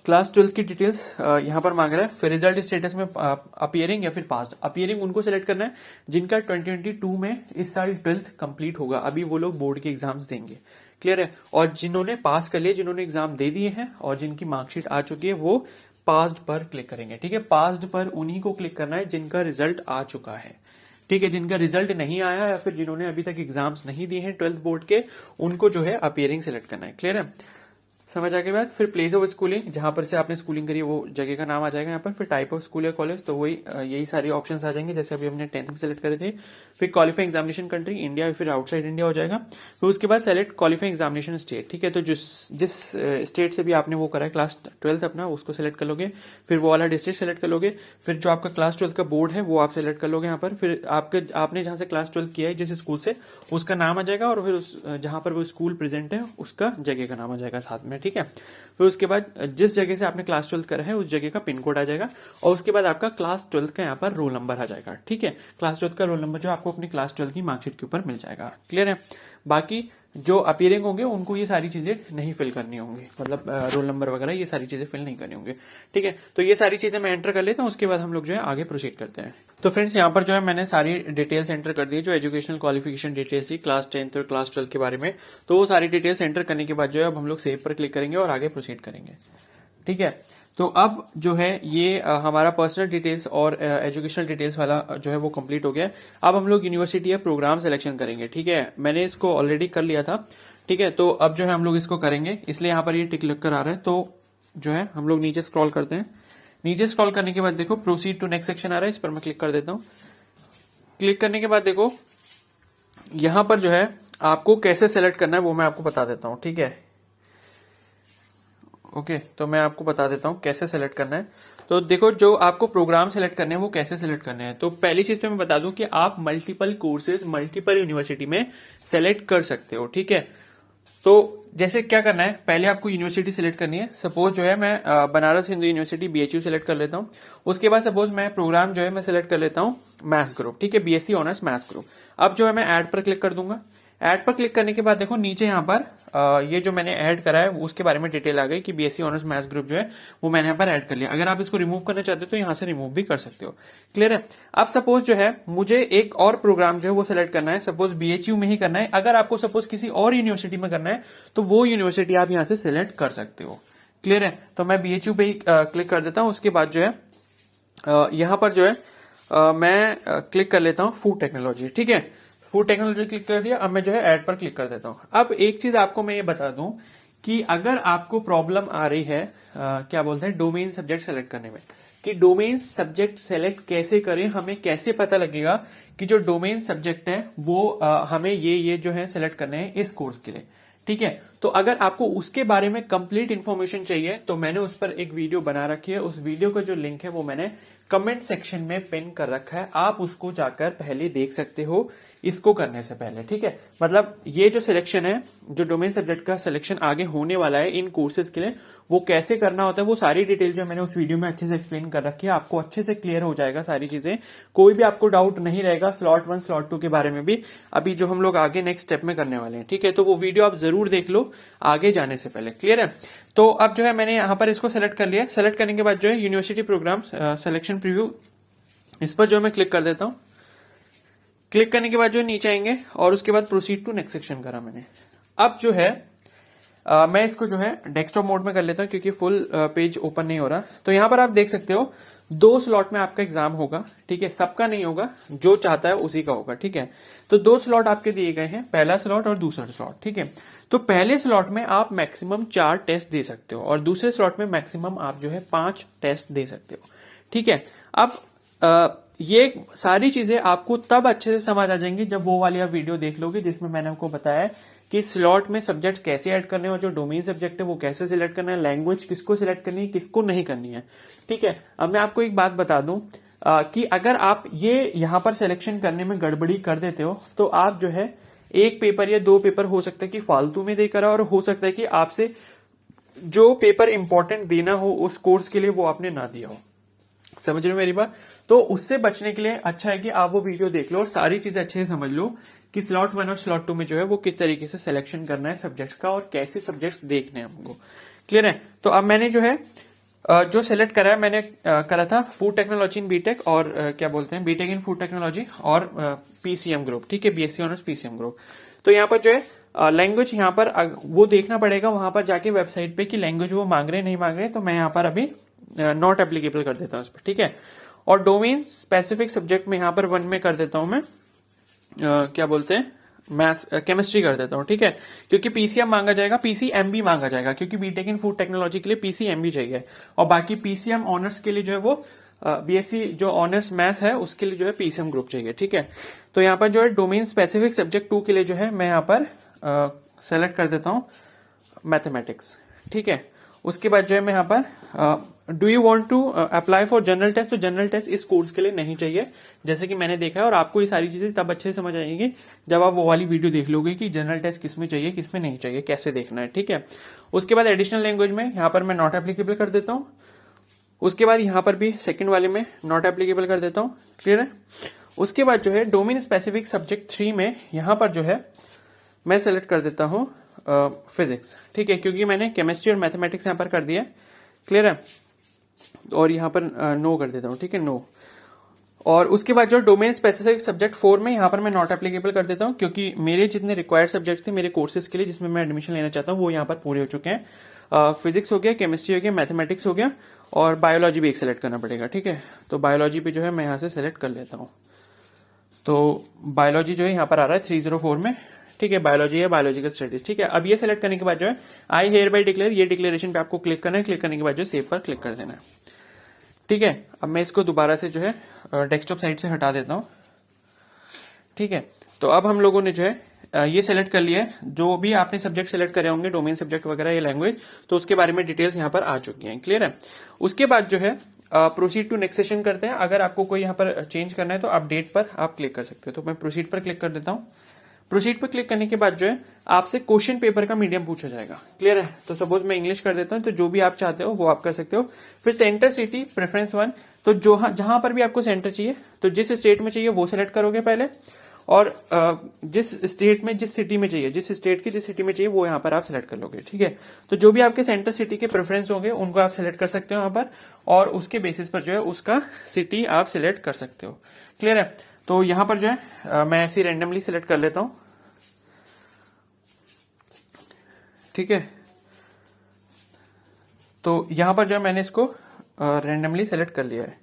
क्लास 12th की डिटेल्स यहां पर मांग रहा है। फिर रिजल्ट स्टेटस में अपीयरिंग या फिर पास्ड। अपीयरिंग उनको सेलेक्ट करना है जिनका 2022 में इस साल 12th कंप्लीट होगा, अभी वो लोग बोर्ड के एग्जाम्स देंगे। क्लियर है। और जिन्होंने पास कर लिए, जिन्होंने एग्जाम दे दिए हैं और जिनकी मार्कशीट आ चुकी है, वो पास्ड पर क्लिक करेंगे, ठीक है। पास्ड पर उन्हीं को क्लिक करना है जिनका रिजल्ट आ चुका है, ठीक है। जिनका रिजल्ट नहीं आया या फिर जिन्होंने अभी तक एग्जाम्स नहीं दिए हैं 12th बोर्ड के, उनको जो है अपीयरिंग सेलेक्ट करना है। क्लियर है। समझ आ गई बात। फिर प्लेस ऑफ स्कूलिंग, जहां पर से आपने स्कूलिंग करी है वो जगह का नाम आ जाएगा यहाँ पर। फिर टाइप ऑफ स्कूल या कॉलेज, तो वही यही सारे ऑप्शंस आ जाएंगे जैसे अभी हमने 10th में सेलेक्ट करे थे। फिर क्वालिफाइंग एग्जामिनेशन कंट्री, इंडिया फिर आउटसाइड इंडिया हो जाएगा। फिर उसके बाद सेलेक्ट क्वालिफाइंग एग्जामिनेशन स्टेट, ठीक है। तो जिस स्टेट से भी आपने वो करा है क्लास 12th अपना, उसको सेलेक्ट कर लोगे। फिर वो वाला डिस्ट्रिक्ट सेलेक्ट कर लोगे। फिर जो आपका क्लास 12th का बोर्ड है वो आप सेलेक्ट कर लोगे यहाँ पर। फिर आपने जहां से क्लास 12th किया है जिस स्कूल से, उसका नाम आ जाएगा और फिर जहां पर वो स्कूल प्रेजेंट है उसका जगह का नाम आ जाएगा साथ में, ठीक है। फिर उसके बाद जिस जगह से आपने क्लास 12th करा है उस जगह का पिन कोड आ जाएगा और उसके बाद आपका क्लास 12th का यहाँ पर रोल नंबर आ जाएगा, ठीक है। क्लास 12th का रोल नंबर जो आपको अपनी क्लास 12th की मार्कशीट के ऊपर मिल जाएगा। क्लियर है। बाकी जो अपीयरिंग होंगे उनको ये सारी चीजें नहीं फिल करनी होंगी, मतलब रोल नंबर वगैरह ये सारी चीजें फिल नहीं करनी होंगी, ठीक है। तो ये सारी चीजें मैं एंटर कर लेता हूँ, उसके बाद हम लोग जो है आगे प्रोसीड करते हैं। तो फ्रेंड्स यहाँ पर जो है मैंने सारी डिटेल्स एंटर कर दी, जो एजुकेशनल क्वालिफिकेशन डिटेल्स थी क्लास 10th और क्लास 12th के बारे में। तो वो सारी डिटेल्स एंटर करने के बाद जो है अब हम लोग सेव पर क्लिक करेंगे और आगे प्रोसीड करेंगे, ठीक है। तो अब जो है ये हमारा पर्सनल डिटेल्स और एजुकेशनल डिटेल्स वाला जो है वो कंप्लीट हो गया। अब हम लोग यूनिवर्सिटी या प्रोग्राम सिलेक्शन करेंगे, ठीक है। मैंने इसको ऑलरेडी कर लिया था, ठीक है। तो अब जो है हम लोग इसको करेंगे, इसलिए यहाँ पर ये टिक लिख कर आ रहा है। तो जो है हम लोग नीचे स्क्रॉल करते हैं। नीचे स्क्रॉल करने के बाद देखो प्रोसीड टू नेक्स्ट सेक्शन आ रहा है, इस पर मैं क्लिक कर देता हूँ। क्लिक करने के बाद देखो यहां पर जो है आपको कैसे सेलेक्ट करना है वो मैं आपको बता देता हूँ, ठीक है। ओके, तो मैं आपको बता देता हूं कैसे सेलेक्ट करना है। तो देखो जो आपको प्रोग्राम सेलेक्ट करने हैं वो कैसे सेलेक्ट करने हैं। तो पहली चीज तो मैं बता दूं कि आप मल्टीपल कोर्सेज मल्टीपल यूनिवर्सिटी में सेलेक्ट कर सकते हो, ठीक है। तो जैसे क्या करना है, पहले आपको यूनिवर्सिटी सेलेक्ट करनी है। सपोज जो है मैं Banaras Hindu university BHU select कर लेता हूं। उसके बाद सपोज मैं प्रोग्राम जो है मैं सेलेक्ट कर लेता हूं मैथ्स ग्रुप, ठीक है, BSc ऑनर्स मैथ्स ग्रुप। अब जो है मैं ऐड पर क्लिक कर दूंगा। ऐड पर क्लिक करने के बाद देखो नीचे यहाँ पर ये जो मैंने ऐड करा है उसके बारे में डिटेल आ गई कि BSc ऑनर्स मैथ्स ग्रुप जो है वो मैंने यहाँ पर ऐड कर लिया। अगर आप इसको रिमूव करना चाहते हो तो यहाँ से रिमूव भी कर सकते हो। क्लियर है। अब सपोज जो है मुझे एक और प्रोग्राम जो है वो सेलेक्ट करना है, सपोज BHU में ही करना है। अगर आपको सपोज किसी और यूनिवर्सिटी में करना है तो वो यूनिवर्सिटी आप यहाँ से सिलेक्ट कर सकते हो। क्लियर है। तो मैं BHU पे ही क्लिक कर देता हूँ। उसके बाद जो है यहाँ पर जो है मैं क्लिक कर लेता हूँ फूड टेक्नोलॉजी, ठीक है। फूड टेक्नोलॉजी क्लिक कर दिया। अब मैं जो है ऐड पर क्लिक कर देता हूं। अब एक चीज आपको मैं ये बता दूं कि अगर आपको प्रॉब्लम आ रही है क्या बोलते हैं डोमेन सब्जेक्ट सेलेक्ट करने में, कि डोमेन सब्जेक्ट सेलेक्ट कैसे करें, हमें कैसे पता लगेगा कि जो डोमेन सब्जेक्ट है वो हमें ये जो है सेलेक्ट करने हैं इस कोर्स के लिए, ठीक है। तो अगर आपको उसके बारे में कंप्लीट इंफॉर्मेशन चाहिए तो मैंने उस पर एक वीडियो बना रखी है। उस वीडियो का जो लिंक है वो मैंने कमेंट सेक्शन में पिन कर रखा है, आप उसको जाकर पहले देख सकते हो इसको करने से पहले, ठीक है। मतलब ये जो सिलेक्शन है, जो डोमेन सब्जेक्ट का सिलेक्शन आगे होने वाला है इन कोर्सेज के लिए, वो कैसे करना होता है वो सारी डिटेल जो मैंने उस वीडियो में अच्छे से एक्सप्लेन कर रखी है। आपको अच्छे से क्लियर हो जाएगा सारी चीजें, कोई भी आपको डाउट नहीं रहेगा स्लॉट 1 स्लॉट 2 के बारे में भी, अभी जो हम लोग आगे नेक्स्ट स्टेप में करने वाले हैं, ठीक है। तो वो वीडियो आप जरूर देख लो आगे जाने से पहले। क्लियर है। तो अब जो है मैंने यहाँ पर इसको सेलेक्ट कर लिया। सेलेक्ट करने के बाद जो है यूनिवर्सिटी प्रोग्राम सिलेक्शन प्रीव्यू, इस पर जो मैं क्लिक कर देता हूं। क्लिक करने के बाद जो नीचे आएंगे और उसके बाद प्रोसीड टू नेक्स्ट सेक्शन करा मैंने। अब जो है मैं इसको जो है डेस्कटॉप मोड में कर लेता हूं क्योंकि फुल पेज ओपन नहीं हो रहा। तो यहां पर आप देख सकते हो 2 स्लॉट में आपका एग्जाम होगा, ठीक है। सबका नहीं होगा, जो चाहता है उसी का होगा, ठीक है। तो 2 स्लॉट आपके दिए गए हैं, पहला स्लॉट और दूसरा स्लॉट, ठीक है। तो पहले स्लॉट में आप मैक्सिमम 4 टेस्ट दे सकते हो और दूसरे स्लॉट में मैक्सिमम आप जो है 5 टेस्ट दे सकते हो, ठीक है। अब ये सारी चीजें आपको तब अच्छे से समझ आ जाएंगी जब वो वाली आप वीडियो देख लोगे जिसमें मैंने आपको बताया है कि स्लॉट में सब्जेक्ट्स कैसे ऐड करने हैं और जो डोमेन सब्जेक्ट है वो कैसे सिलेक्ट करना है, लैंग्वेज किसको सिलेक्ट करनी है किसको नहीं करनी है। ठीक है, अब मैं आपको एक बात बता दूं कि अगर आप ये यहां पर सिलेक्शन करने में गड़बड़ी कर देते हो तो आप जो है एक पेपर या दो पेपर हो सकता है कि फालतू में देकर और हो सकता है कि आपसे जो पेपर इंपॉर्टेंट देना हो उस कोर्स के लिए वो आपने ना दिया हो। समझ रहे हो मेरी बात? तो उससे बचने के लिए अच्छा है कि आप वो वीडियो देख लो और सारी चीजें अच्छे से समझ लो कि स्लॉट 1 और स्लॉट 2 में जो है वो किस तरीके से सिलेक्शन करना है सब्जेक्ट्स का और कैसे सब्जेक्ट्स देखने हैं हमको। क्लियर है? तो अब मैंने जो है जो सेलेक्ट करा है मैंने करा था फूड टेक्नोलॉजी इन बीटेक और क्या बोलते हैं बीटेक इन फूड टेक्नोलॉजी और पीसीएम ग्रुप। ठीक है, बीएससी ऑनर्स पीसीएम ग्रुप। तो यहाँ पर जो है लैंग्वेज यहाँ पर वो देखना पड़ेगा वहां पर जाके वेबसाइट पे कि लैंग्वेज वो मांग रहे नहीं मांग रहे। तो मैं यहाँ पर अभी नॉट एप्लीकेबल कर देता हूँ उस पर। ठीक है, और डोमेन स्पेसिफिक सब्जेक्ट में यहाँ पर 1 में कर देता हूं मैं क्या बोलते हैं मैथ्स केमिस्ट्री कर देता हूं। ठीक है, क्योंकि पीसीएम मांगा जाएगा, पीसीएम भी मांगा जाएगा क्योंकि बीटेक इन फूड टेक्नोलॉजी के लिए पीसीएम भी चाहिए और बाकी पीसीएम ऑनर्स के लिए जो है वो बीएससी जो ऑनर्स मैथ्स है उसके लिए जो है पीसीएम ग्रुप चाहिए। ठीक है, तो यहाँ पर जो है डोमेन स्पेसिफिक सब्जेक्ट 2 के लिए जो है मैं यहाँ पर सेलेक्ट कर देता हूं मैथमेटिक्स। ठीक है, उसके बाद जो है मैं यहाँ पर do you want to apply for general test, तो जनरल टेस्ट इस कोर्स के लिए नहीं चाहिए जैसे कि मैंने देखा है। और आपको ये सारी चीजें तब अच्छे से समझ आएंगी जब आप वो वाली वीडियो देख लोगे कि जनरल टेस्ट किसमें चाहिए किसमें नहीं चाहिए कैसे देखना है। ठीक है, उसके बाद एडिशनल लैंग्वेज में यहाँ पर मैं नॉट एप्लीकेबल कर देता हूँ। उसके बाद यहाँ पर भी सेकंड वाले में नॉट एप्लीकेबल कर देता हूँ। क्लियर है? उसके बाद जो है डोमेन स्पेसिफिक सब्जेक्ट 3 में यहाँ पर जो है मैं सेलेक्ट कर देता हूँ फिजिक्स। ठीक है, क्योंकि मैंने केमिस्ट्री और मैथमेटिक्स यहाँ पर कर दिया। क्लियर है? और यहाँ पर नो कर देता हूँ। ठीक है, नो। और उसके बाद जो डोमेन स्पेसिफिक सब्जेक्ट 4 में यहाँ पर मैं नॉट एप्लीकेबल कर देता हूँ क्योंकि मेरे जितने रिक्वायर्ड सब्जेक्ट थे मेरे कोर्सेज के लिए जिसमें मैं एडमिशन लेना चाहता हूँ वो यहाँ पर पूरे हो चुके हैं। फिजिक्स हो गया, केमिस्ट्री हो गया, मैथमेटिक्स हो गया और बायोलॉजी भी एक सेलेक्ट करना पड़ेगा। ठीक है, तो बायोलॉजी पे जो है मैं यहाँ से सेलेक्ट कर लेता हूँ। तो बायोलॉजी जो है यहाँ पर आ रहा है 304 में। ठीक है, बायोलॉजी है, बायोलॉजिकल स्टडीज। ठीक है, अब ये सेलेक्ट करने के बाद जो है आई हेयर बाय डिक्लेयर, ये डिक्लेरेशन पे आपको क्लिक करना है। क्लिक करने के बाद जो सेव पर क्लिक कर देना है। ठीक है, अब मैं इसको दोबारा से जो है डेस्कटॉप साइट से हटा देता हूं। ठीक है, तो अब हम लोगों ने जो है ये सेलेक्ट कर लिया है जो भी आपने सब्जेक्ट सेलेक्ट करे होंगे डोमेन सब्जेक्ट वगैरह या लैंग्वेज, तो उसके बारे में डिटेल्स यहाँ पर आ चुकी हैं। क्लियर है? उसके बाद जो है प्रोसीड टू नेक्स्ट सेशन करते हैं। अगर आपको कोई यहाँ पर चेंज करना है तो आप डेट पर आप क्लिक कर सकते हो। तो मैं प्रोसीड पर क्लिक कर देता हूँ। प्रोसीड पर क्लिक करने के बाद जो है आपसे क्वेश्चन पेपर का मीडियम पूछा जाएगा। क्लियर है? तो सपोज मैं इंग्लिश कर देता हूं, तो जो भी आप चाहते हो वो आप कर सकते हो। फिर सेंटर सिटी प्रेफरेंस 1, तो जो जहां पर भी आपको सेंटर चाहिए तो जिस स्टेट में चाहिए वो सिलेक्ट करोगे पहले, और जिस स्टेट में जिस सिटी में चाहिए जिस स्टेट की जिस सिटी में चाहिए वो यहाँ पर आप सिलेक्ट कर लोगे। ठीक है, तो जो भी आपके सेंटर सिटी के प्रेफरेंस होंगे उनको आप सिलेक्ट कर सकते हो यहाँ पर, और उसके बेसिस पर जो है उसका सिटी आप सिलेक्ट कर सकते हो। क्लियर है? तो यहां पर जो है मैं ऐसे रैंडमली सिलेक्ट कर लेता हूं। ठीक है, तो यहां पर जो है मैंने इसको रैंडमली सेलेक्ट कर लिया है।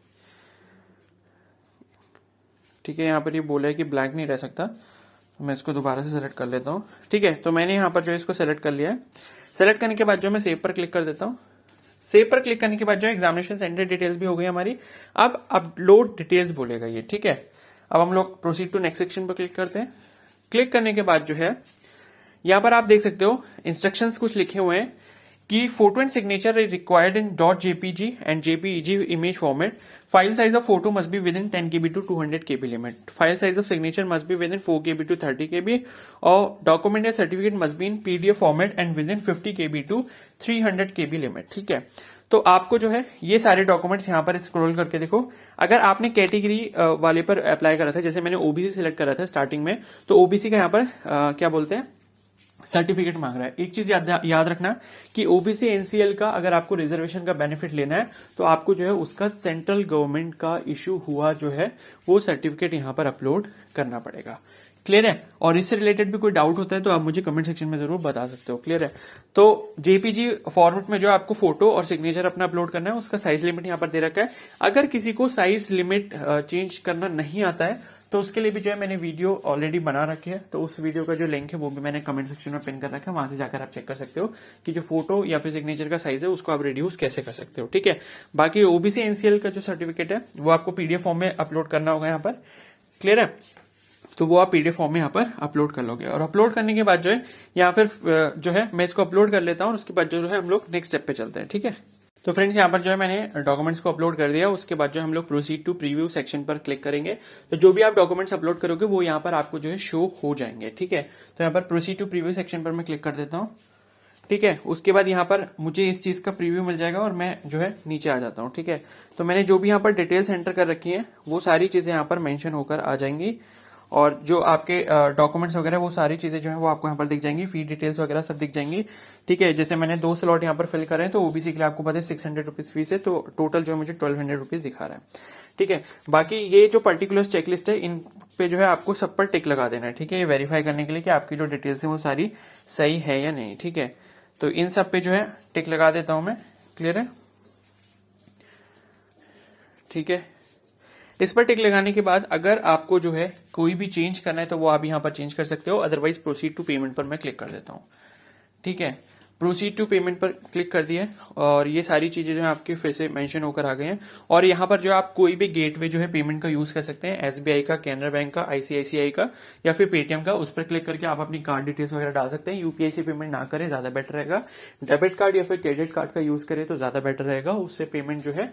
ठीक है, यहां पर ये बोला है कि ब्लैंक नहीं रह सकता, तो मैं इसको दोबारा से सेलेक्ट कर लेता हूं। ठीक है, तो मैंने यहां पर जो है इसको सेलेक्ट कर लिया है। सेलेक्ट करने के बाद जो मैं सेव पर क्लिक कर देता हूं। सेव पर क्लिक करने के बाद जो एग्जामिनेशन सेंटर डिटेल्स भी हो गई हमारी। अब अपलोड डिटेल्स बोलेगा ये। ठीक है, अब हम लोग प्रोसीड टू नेक्स्ट सेक्शन पर क्लिक करते हैं। क्लिक करने के बाद जो है यहां पर आप देख सकते हो इंस्ट्रक्शंस कुछ लिखे हुए हैं कि photo and signature is required in .jpg and JPEG image format. File size of photo must be within 10 KB to 200 KB limit. File size of signature must be within 4 KB to 30 KB. और document या certificate must be in PDF format and within 50 KB to 300 KB limit. ठीक है, तो आपको जो है ये सारे डॉक्यूमेंट्स यहाँ पर स्क्रॉल करके देखो। अगर आपने कैटेगरी वाले पर अप्लाई करा था, जैसे मैंने ओबीसी सिलेक्ट करा था स्टार्टिंग में, तो ओबीसी का यहाँ पर क्या बोलते हैं सर्टिफिकेट मांग रहा है। एक चीज याद रखना कि ओबीसी एनसीएल का अगर आपको रिजर्वेशन का बेनिफिट लेना है तो आपको जो है उसका सेंट्रल गवर्नमेंट का इशू हुआ जो है वो सर्टिफिकेट यहां पर अपलोड करना पड़ेगा। क्लियर है? और इससे रिलेटेड भी कोई डाउट होता है तो आप मुझे कमेंट सेक्शन में जरूर बता सकते हो। क्लियर है? तो जेपीजी फॉर्मेट में जो आपको फोटो और सिग्नेचर अपना अपलोड करना है उसका साइज लिमिट यहां पर दे रखा है। अगर किसी को साइज लिमिट चेंज करना नहीं आता है तो उसके लिए भी जो है मैंने वीडियो ऑलरेडी बना रखी है, तो उस वीडियो का जो लिंक है वो भी मैंने कमेंट सेक्शन में पिन कर रखा है, वहां से जाकर आप चेक कर सकते हो कि जो फोटो या फिर सिग्नेचर का साइज है उसको आप रिड्यूस कैसे कर सकते हो। ठीक है, बाकी ओबीसी एनसीएल का जो सर्टिफिकेट है वो आपको पीडीएफ फॉर्म में अपलोड करना होगा यहाँ पर। क्लियर है, तो वो आप पीडीएफ फॉर्म में यहाँ पर अपलोड कर लोगे, और अपलोड करने के बाद जो है यहाँ फिर जो है मैं इसको अपलोड कर लेता हूँ, और उसके बाद जो है हम लोग नेक्स्ट स्टेप पे चलते हैं। ठीक है, तो फ्रेंड्स यहाँ पर जो है मैंने डॉक्यूमेंट्स को अपलोड कर दिया, उसके बाद जो हम लोग प्रोसीड टू प्रीव्यू सेक्शन पर क्लिक करेंगे, तो जो भी आप डॉक्यूमेंट्स अपलोड करोगे वो यहाँ पर आपको जो है शो हो जाएंगे। ठीक है, तो यहाँ पर प्रोसीड टू प्रीव्यू सेक्शन पर मैं क्लिक कर देता हूँ। ठीक है, उसके बाद यहाँ पर मुझे इस चीज का प्रीव्यू मिल जाएगा और मैं जो है नीचे आ जाता हूँ। ठीक है, तो मैंने जो भी यहाँ पर डिटेल्स एंटर कर रखी है वो सारी चीजें यहाँ पर मेंशन होकर आ जाएंगी, और जो आपके डॉक्यूमेंट्स वगैरह वो सारी चीजें जो है वो आपको यहाँ पर दिख जाएंगी, फी डिटेल्स वगैरह सब दिख जाएंगी। ठीक है, जैसे मैंने 2 स्लॉट यहाँ पर फिल करे हैं, तो ओबीसी के लिए आपको पता है 600 रुपीज फीस है, तो टोटल जो मुझे 1200 रुपीज दिखा रहा है। ठीक है, बाकी ये जो पर्टिकुलर चेकलिस्ट है इन पे जो है आपको सब पर टिक लगा देना है। ठीक है, ये वेरीफाई करने के लिए कि आपकी जो डिटेल्स है वो सारी सही है या नहीं। ठीक है, तो इन सब पे जो है टिक लगा देता हूं मैं। क्लियर है, ठीक है, इस पर टिक लगाने के बाद अगर आपको जो है कोई भी चेंज करना है तो वो आप यहां पर चेंज कर सकते हो, अदरवाइज प्रोसीड टू पेमेंट पर मैं क्लिक कर देता हूं। ठीक है, प्रोसीड टू पेमेंट पर क्लिक कर दिया, और ये सारी चीजें जो है आपके फिर से मेंशन होकर आ गए हैं, और यहाँ पर जो आप कोई भी गेटवे जो है पेमेंट का यूज कर सकते हैं, एसबीआई का, कैनरा बैंक का, आईसीआईसीआई का या फिर पेटीएम का, उस पर क्लिक करके आप अपनी कार्ड डिटेल्स वगैरह डाल सकते हैं। यूपीआई से पेमेंट ना करें, ज्यादा बेटर रहेगा। डेबिट कार्ड या फिर क्रेडिट कार्ड का यूज करें तो ज्यादा बेटर रहेगा, उससे पेमेंट जो है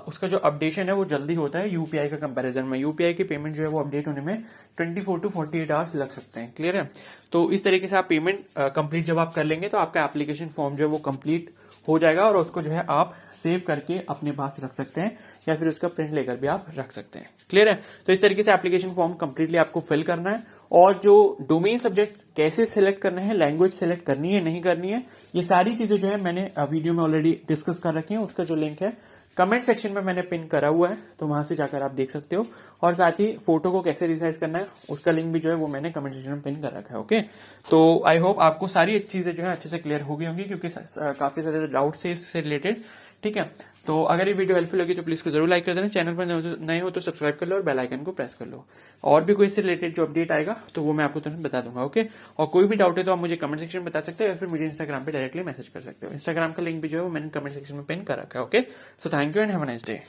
उसका जो अपडेशन है वो जल्दी होता है यूपीआई का कंपैरिजन में। यूपीआई की पेमेंट जो है वो अपडेट होने में 24 to 48 आवर्स लग सकते हैं। क्लियर है, तो इस तरीके से आप पेमेंट कंप्लीट जब आप कर लेंगे तो आपका एप्लीकेशन फॉर्म जो है वो कंप्लीट हो जाएगा, और उसको जो है आप सेव करके अपने पास रख सकते हैं, या फिर उसका प्रिंट लेकर भी आप रख सकते हैं। क्लियर है, तो इस तरीके से एप्लीकेशन फॉर्म कंप्लीटली आपको फिल करना है, और जो डोमेन सब्जेक्ट कैसे सिलेक्ट करने हैं, लैंग्वेज सिलेक्ट करनी है नहीं करनी है, ये सारी चीजें जो है मैंने वीडियो में ऑलरेडी डिस्कस कर रखी है। उसका जो लिंक है कमेंट सेक्शन में मैंने पिन करा हुआ है, तो वहां से जाकर आप देख सकते हो, और साथ ही फोटो को कैसे रिसाइज करना है उसका लिंक भी जो है वो मैंने कमेंट सेक्शन में पिन कर रखा है। ओके, तो आई होप आपको सारी चीजें जो है अच्छे से क्लियर हो गई होंगी, क्योंकि काफी सारे डाउट्स है इससे रिलेटेड। ठीक है, तो अगर ये वीडियो हेल्पफुल लगी तो प्लीज को जरूर लाइक कर देना, चैनल पर नए हो तो सब्सक्राइब कर लो और बेल आइकन को प्रेस कर लो, और भी कोई इससे रिलेटेड जो अपडेट आएगा तो वो मैं आपको तुरंत बता दूंगा। ओके, और कोई भी डाउट है तो आप मुझे कमेंट सेक्शन में बता सकते हो, या फिर मुझे इंस्टाग्राम पे डायरेक्टली मैसेज कर सकते हो। इंस्टाग्राम का लिंक भी जो है वो मैंने कमेंट सेक्शन में पिन कर रखा है। Okay, so thank you and have a nice day.